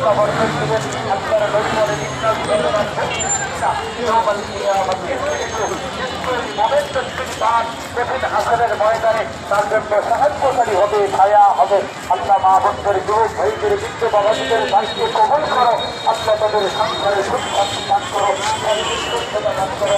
আল্লাহ বরকত দিবেন। আপনারা নবীর ধন্যবাদ কঠিন হাসনের ময়দানে তার জন্য সাহায্যকারী হবে, ছায়া হবে। আল্লাহ মা বন্ধের যুবক ভাইদের বৃদ্ধ বাবাদের দায়িত্ব কবল করো। আল্লাহ তাদের সংসারে সুখ শান্তি দান করো, দান করো।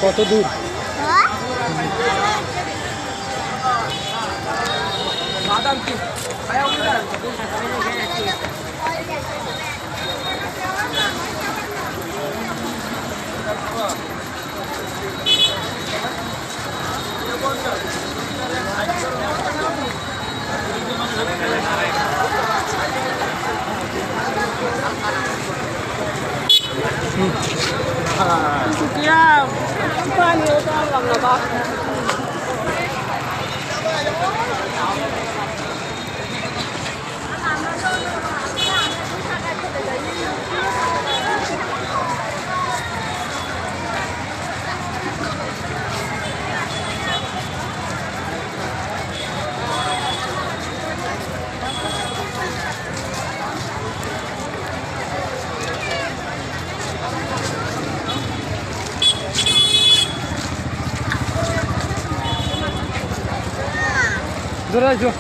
কত দূর? বাদাম কি Ya, bukan ya udah lama banget. Zara jo.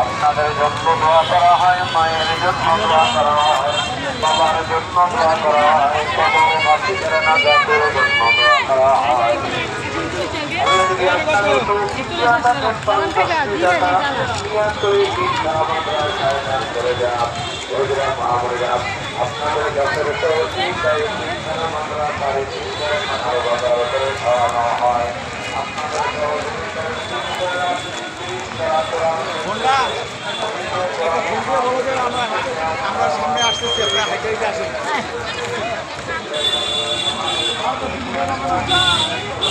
আপনাদের জন্য দোয়া করা হয়, মায়ের জন্য দোয়া করা হয়, বাবার জন্য দোয়া করা হয়, বাবার নাজাতের জন্য দোয়া করা হয়। আপনাদের